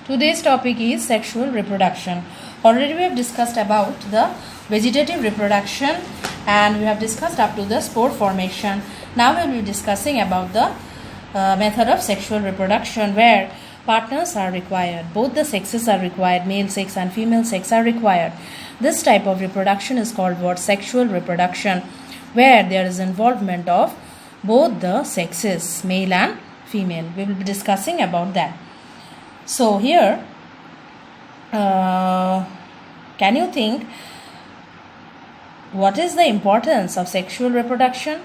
Today's topic is sexual reproduction. Already we have discussed about the vegetative reproduction and we have discussed up to the spore formation. Now we will be discussing about the method of sexual reproduction where partners are required. Both the sexes are required, male sex and female sex are required. This type of reproduction is called what? Sexual reproduction, where there is involvement of both the sexes, male and female. We will be discussing about that. So here, can you think what is the importance of sexual reproduction?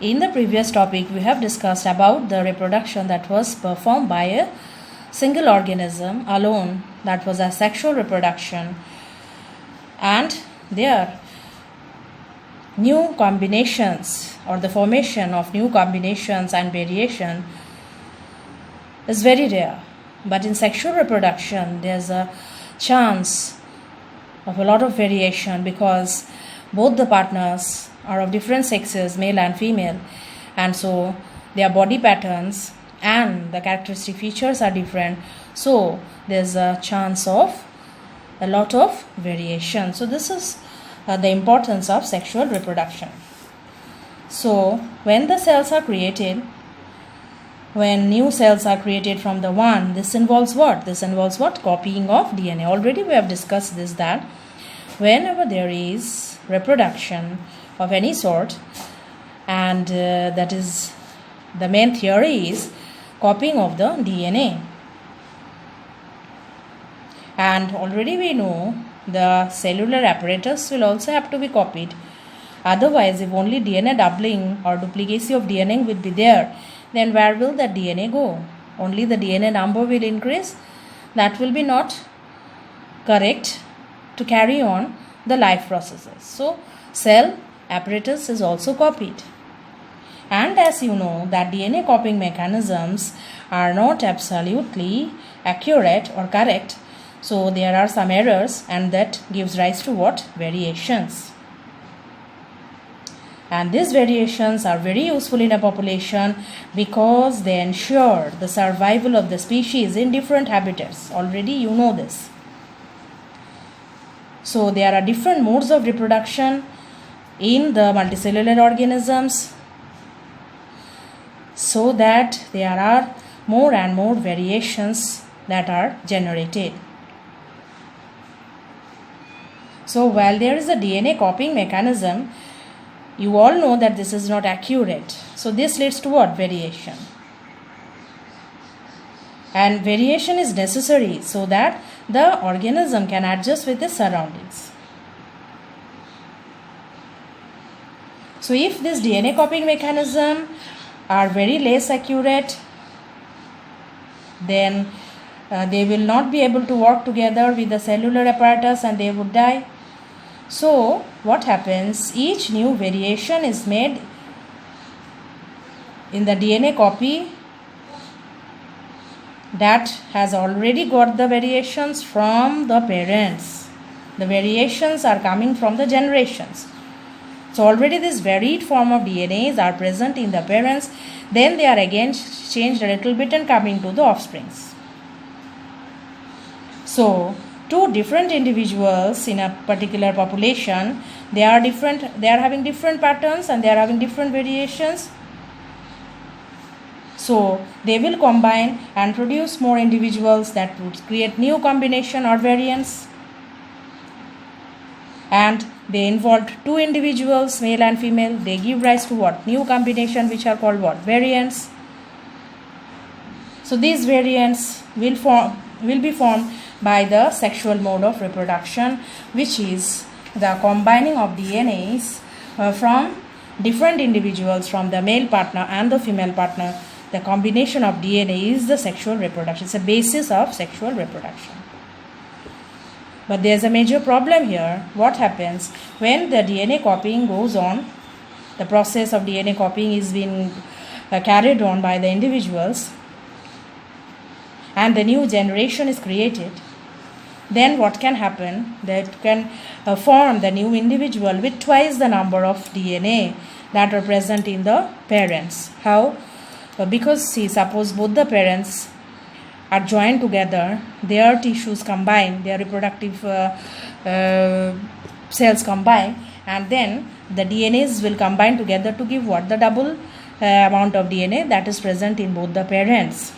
In the previous topic, we have discussed about the reproduction that was performed by a single organism alone, that was a sexual reproduction, and there new combinations or the formation of new combinations and variation is very rare. But in sexual reproduction, there's a chance of a lot of variation because both the partners are of different sexes, male and female, and so their body patterns and the characteristic features are different. So there's a chance of a lot of variation. So this is the importance of sexual reproduction. So when the cells are created, when new cells are created from the one, this involves what? This involves what? Copying of DNA. Already we have discussed this, that whenever there is reproduction of any sort, and that is the main theory is copying of the DNA. And already we know the cellular apparatus will also have to be copied. Otherwise, if only DNA doubling or duplicacy of DNA will be there, then where will the DNA go? Only the DNA number will increase. That will be not correct to carry on the life processes. So, cell apparatus is also copied. And as you know that DNA copying mechanisms are not absolutely accurate or correct. So, there are some errors and that gives rise to what? Variations. And these variations are very useful in a population because they ensure the survival of the species in different habitats. Already you know this. So there are different modes of reproduction in the multicellular organisms, so that there are more and more variations that are generated. So while there is a DNA copying mechanism, you all know that this is not accurate. So this leads to what? Variation. And variation is necessary so that the organism can adjust with its surroundings. So if this DNA copying mechanism are very less accurate, then they will not be able to work together with the cellular apparatus and they would die. So what happens? Each new variation is made in the DNA copy that has already got the variations from the parents. The variations are coming from the generations. So already this varied form of DNAs are present in the parents. Then they are again changed a little bit and coming to the offsprings. So two different individuals in a particular population, they are having different patterns and they are having different variations. So they will combine and produce more individuals that would create new combination or variants. And they involved two individuals, male and female, they give rise to what? New combination, which are called what? Variants. So these variants will be formed by the sexual mode of reproduction, which is the combining of DNAs from different individuals, from the male partner and the female partner. The combination of DNA is the sexual reproduction. It's a basis of sexual reproduction. But there's a major problem here. What happens when the DNA copying goes on? The process of DNA copying is being carried on by the individuals and the new generation is created. Then what can happen? That can form the new individual with twice the number of DNA that are present in the parents. How? Because see, suppose both the parents are joined together, their tissues combine, their reproductive cells combine, and then the DNAs will combine together to give what? The double amount of DNA that is present in both the parents.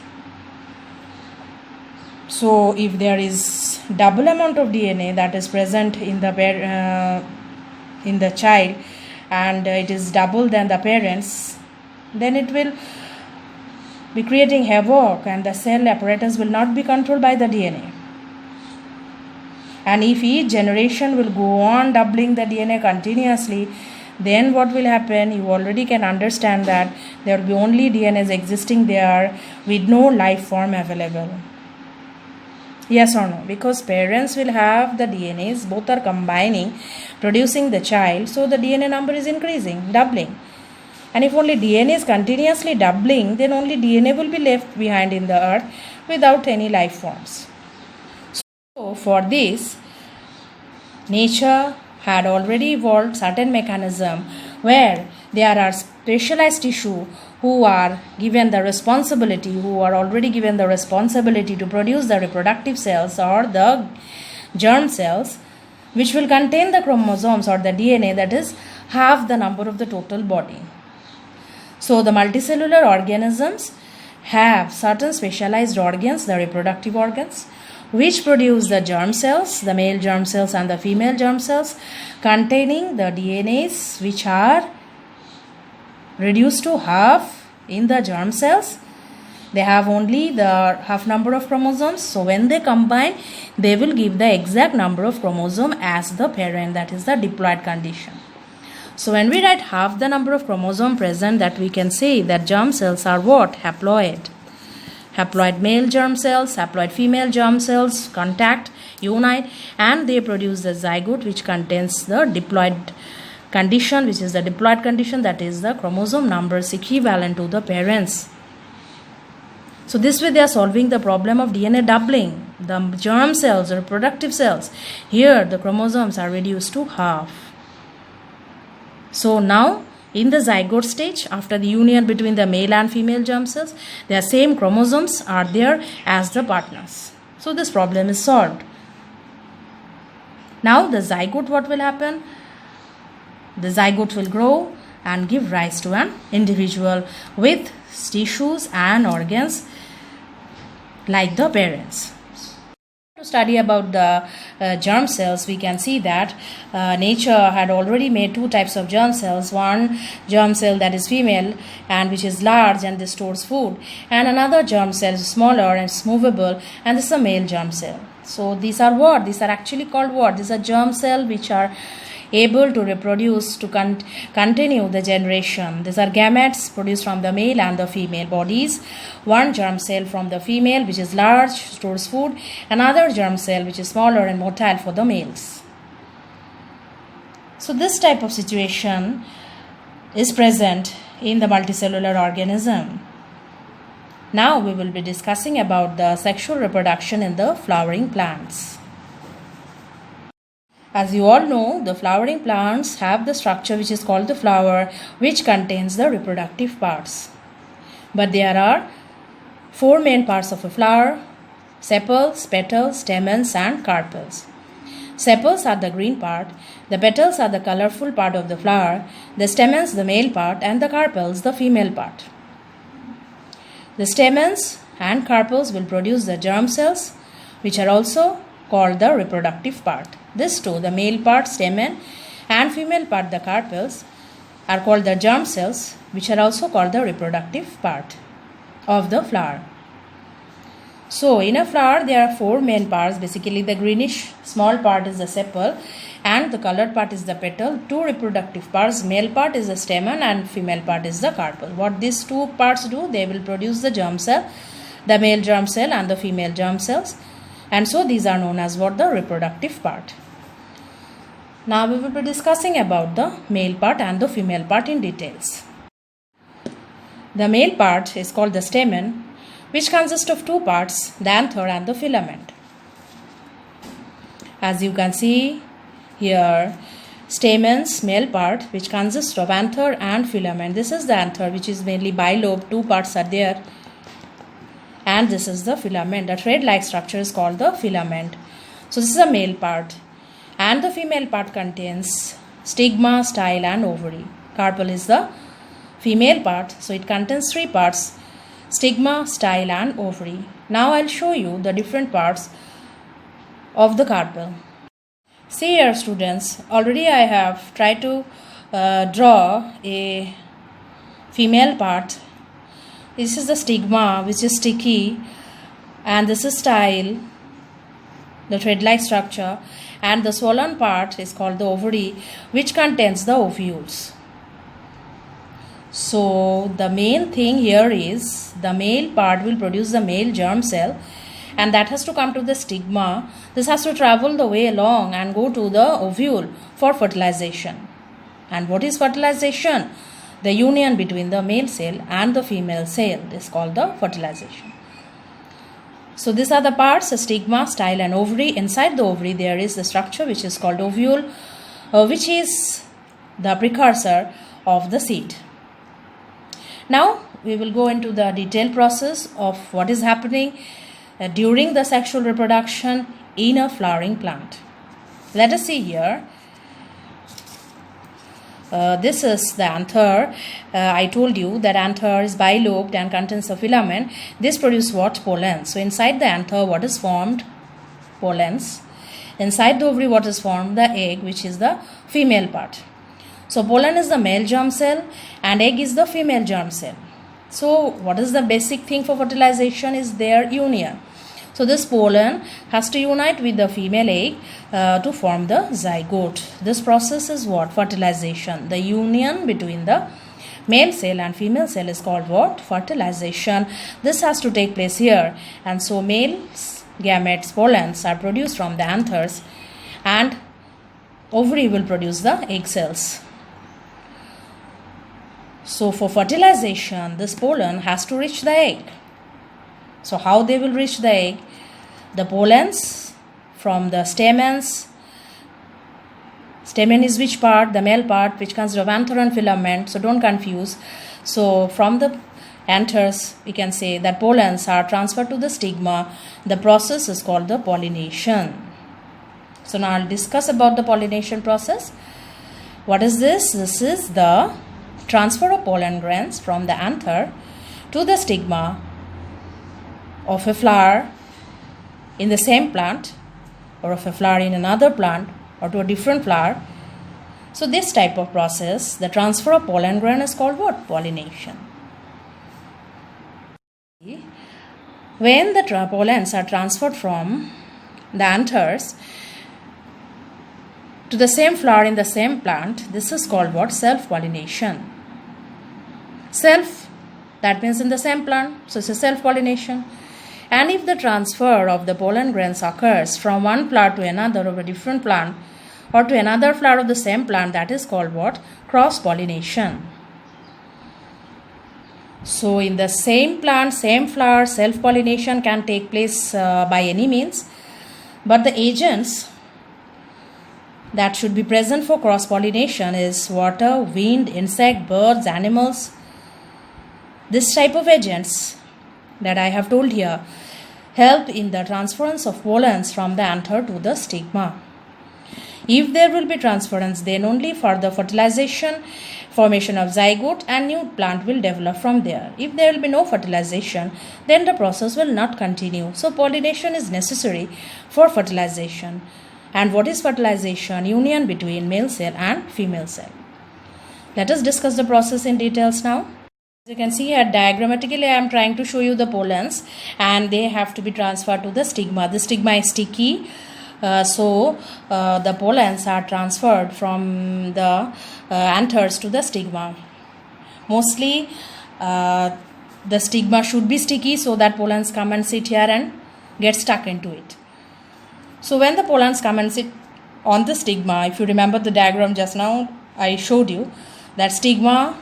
So if there is double amount of DNA that is present in the child, and it is double than the parents, then it will be creating havoc and the cell apparatus will not be controlled by the DNA. And if each generation will go on doubling the DNA continuously, then what will happen? You already can understand that there will be only DNAs existing there with no life form available. Yes or no? Because parents will have the DNAs, both are combining, producing the child, so the DNA number is increasing, doubling. And if only DNA is continuously doubling, then only DNA will be left behind in the earth without any life forms. So for this, nature had already evolved certain mechanism where there are specialized tissue who are given the responsibility, who are already given the responsibility to produce the reproductive cells or the germ cells, which will contain the chromosomes or the DNA that is half the number of the total body. So the multicellular organisms have certain specialized organs, the reproductive organs, which produce the germ cells, the male germ cells and the female germ cells, containing the DNAs which are reduced to half in the germ cells. They have only the half number of chromosomes. So when they combine, they will give the exact number of chromosome as the parent, that is the diploid condition. So when we write half the number of chromosome present, that we can say that germ cells are what? Haploid. Haploid male germ cells, haploid female germ cells contact, unite, and they produce the zygote which contains the diploid condition, which is the diploid condition, that is the chromosome numbers equivalent to the parents. So this way they are solving the problem of DNA doubling. The germ cells or reproductive cells, here the chromosomes are reduced to half. So now in the zygote stage, after the union between the male and female germ cells, their same chromosomes are there as the partners. So this problem is solved. Now the zygote, what will happen? The zygote will grow and give rise to an individual with tissues and organs like the parents. To study about the germ cells, we can see that nature had already made two types of germ cells. One germ cell that is female and which is large and this stores food, and another germ cell is smaller and it's movable, and this is a male germ cell. So these are what? These are actually called what? These are germ cells which are able to reproduce, to continue the generation. These are gametes produced from the male and the female bodies. One germ cell from the female which is large, stores food, another germ cell which is smaller and motile for the males. So this type of situation is present in the multicellular organism. Now we will be discussing about the sexual reproduction in the flowering plants. As you all know, the flowering plants have the structure which is called the flower, which contains the reproductive parts. But there are four main parts of a flower: sepals, petals, stamens and carpels. Sepals are the green part, the petals are the colorful part of the flower, the stamens the male part and the carpels the female part. The stamens and carpels will produce the germ cells, which are also called the reproductive part. This too, the male part stamen and female part the carpels are called the germ cells, which are also called the reproductive part of the flower. So in a flower there are four main parts. Basically the greenish small part is the sepal and the colored part is the petal. Two reproductive parts, male part is the stamen and female part is the carpel. What these two parts do? They will produce the germ cell, the male germ cell and the female germ cells. And so these are known as what? The reproductive part. Now we will be discussing about the male part and the female part in details. The male part is called the stamen, which consists of two parts, the anther and the filament. As you can see here, stamens, male part, which consists of anther and filament. This is the anther, which is mainly bilobed, two parts are there. and this is the filament. The thread-like structure is called the filament. So this is the male part, and the female part contains stigma, style, and ovary. Carpel is the female part, so it contains three parts: stigma, style, and ovary. Now I'll show you the different parts of the carpel. See here, students, already I have tried to draw a female part. This is the stigma, which is sticky, and this is style, the thread-like structure, and the swollen part is called the ovary, which contains the ovules. So the main thing here is the male part will produce the male germ cell, and that has to come to the stigma. This has to travel the way along and go to the ovule for fertilization. And what is fertilization? The union between the male cell and the female cell is called the fertilization. So these are the parts: the stigma, style, and ovary. Inside the ovary there is the structure which is called ovule, which is the precursor of the seed. Now we will go into the detailed process of what is happening during the sexual reproduction in a flowering plant. Let us see here. This is the anther. I told you that anther is bilobed and contains a filament. This produces what? Pollen. So inside the anther, what is formed? Pollens. Inside the ovary, what is formed? The egg, which is the female part. So pollen is the male germ cell and egg is the female germ cell. So what is the basic thing for fertilization is their union. So this pollen has to unite with the female egg to form the zygote. This process is what? Fertilization. The union between the male cell and female cell is called what? Fertilization. This has to take place here, and so male gametes, pollens, are produced from the anthers, and ovary will produce the egg cells. So for fertilization, this pollen has to reach the egg. So how they will reach the egg? The pollens from the stamens. Stamen is which part? The male part, which consists of anther and filament. So don't confuse. So from the anthers, we can say that pollens are transferred to the stigma. The process is called the pollination. So now I'll discuss about the pollination process. What is this? This is the transfer of pollen grains from the anther to the stigma of a flower in the same plant, or of a flower in another plant, or to a different flower. So this type of process, the transfer of pollen grain, is called what? Pollination. When the pollens are transferred from the anthers to the same flower in the same plant, this is called what? Self-pollination. Self, that means in the same plant, so it's a self-pollination. And if the transfer of the pollen grains occurs from one flower to another of a different plant, or to another flower of the same plant, that is called what? Cross-pollination. So in the same plant, same flower, self-pollination can take place by any means, but the agents that should be present for cross-pollination is water, wind, insect, birds, animals. This type of agents that I have told here help in the transference of pollens from the anther to the stigma. If there will be transference, then only further fertilization, formation of zygote, and new plant will develop from there. If there will be no fertilization, then the process will not continue. So pollination is necessary for fertilization. And what is fertilization? Union between male cell and female cell. Let us discuss the process in details now. As you can see here, diagrammatically I am trying to show you the pollens, and they have to be transferred to the stigma. The stigma is sticky, so the pollens are transferred from the anthers to the stigma. Mostly the stigma should be sticky so that pollens come and sit here and get stuck into it. So when the pollens come and sit on the stigma, if you remember the diagram just now I showed you, that stigma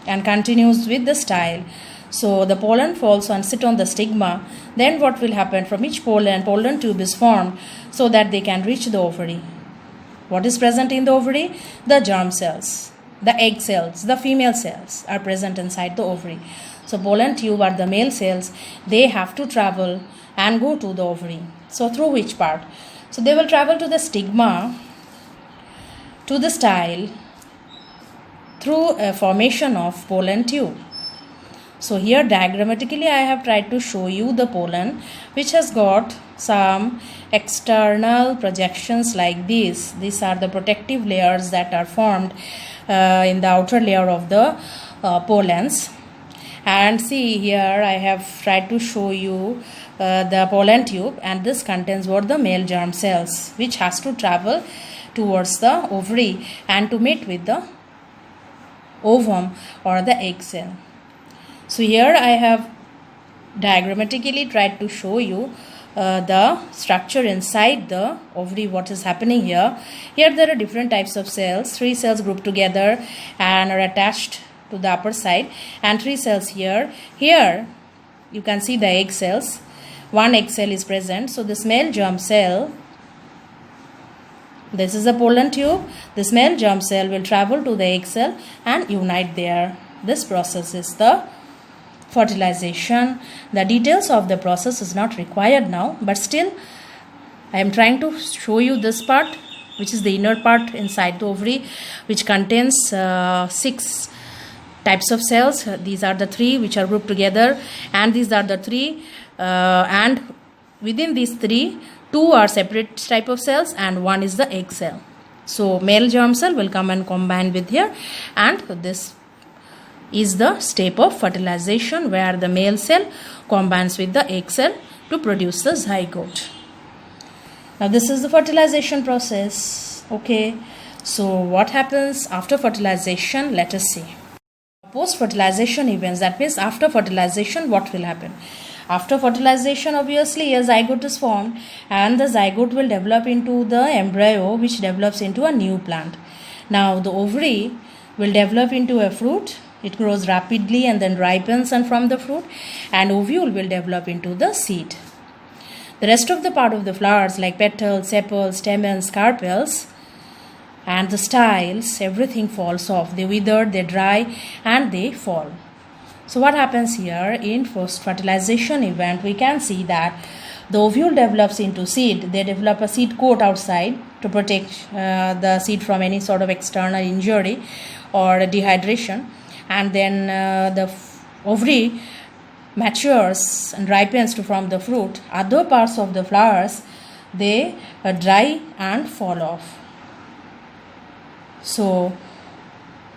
and continues with the style. So the pollen falls and sit on the stigma. Then what will happen? From each pollen tube is formed so that they can reach the ovary. What is present in the ovary? The germ cells, the egg cells, the female cells are present inside the ovary. So pollen tube are the male cells. They have to travel and go to the ovary. So through which part? So they will travel to the stigma, to the style, through a formation of pollen tube. So here diagrammatically I have tried to show you the pollen, which has got some external projections like this. These are the protective layers that are formed in the outer layer of the pollens. And see here I have tried to show you the pollen tube, and this contains what the male germ cells, which has to travel towards the ovary and to meet with the ovum or the egg cell. So here I have diagrammatically tried to show you the structure inside the ovary, what is happening here. Here there are different types of cells. 3 cells grouped together and are attached to the upper side, and 3 cells here. Here you can see the egg cells. 1 egg cell is present. So this male germ cell, this is the pollen tube. This male germ cell will travel to the egg cell and unite there. This process is the fertilization. The details of the process is not required now, but still I am trying to show you this part, which is the inner part inside the ovary, which contains 6 types of cells. These are the 3 which are grouped together, and these are the 3 and within these 3, 2 are separate type of cells and 1 is the egg cell. So male germ cell will come and combine with here, and this is the step of fertilization, where the male cell combines with the egg cell to produce the zygote. Now this is the fertilization process. Okay, so what happens after fertilization? Let us see. Post fertilization events, that means after fertilization what will happen? After fertilization, obviously a zygote is formed, and the zygote will develop into the embryo, which develops into a new plant. Now the ovary will develop into a fruit. It grows rapidly and then ripens, and from the fruit, and ovule will develop into the seed. The rest of the part of the flowers, like petals, sepals, stamens, carpels, and the styles, everything falls off. They wither, they dry, and they fall. So what happens here in post fertilization event? We can see that the ovule develops into seed. They develop a seed coat outside to protect the seed from any sort of external injury or dehydration. And then the ovary matures and ripens to form the fruit. Other parts of the flowers, they dry and fall off. So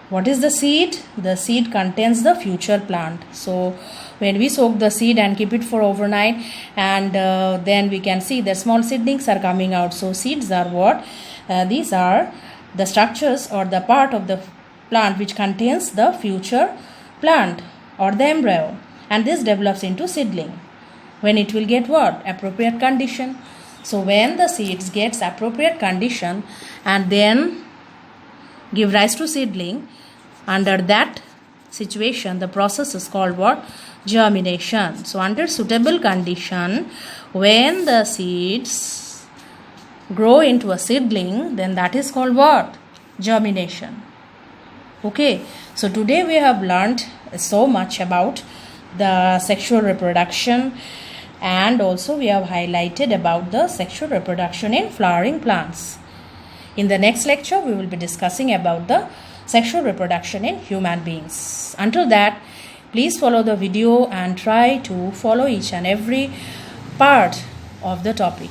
what is the seed? The seed contains the future plant. So when we soak the seed and keep it for overnight, and then we can see the small seedlings are coming out. So seeds are what? These are the structures or the part of the plant which contains the future plant or the embryo, and this develops into seedling when it will get what? Appropriate condition. So when the seeds gets appropriate condition and then give rise to seedling, under that situation the process is called what? Germination. So under suitable condition, when the seeds grow into a seedling, then that is called what? Germination. Okay, so today we have learned so much about the sexual reproduction, and also we have highlighted about the sexual reproduction in flowering plants. In the next lecture, we will be discussing about the sexual reproduction in human beings. Until that, please follow the video and try to follow each and every part of the topic.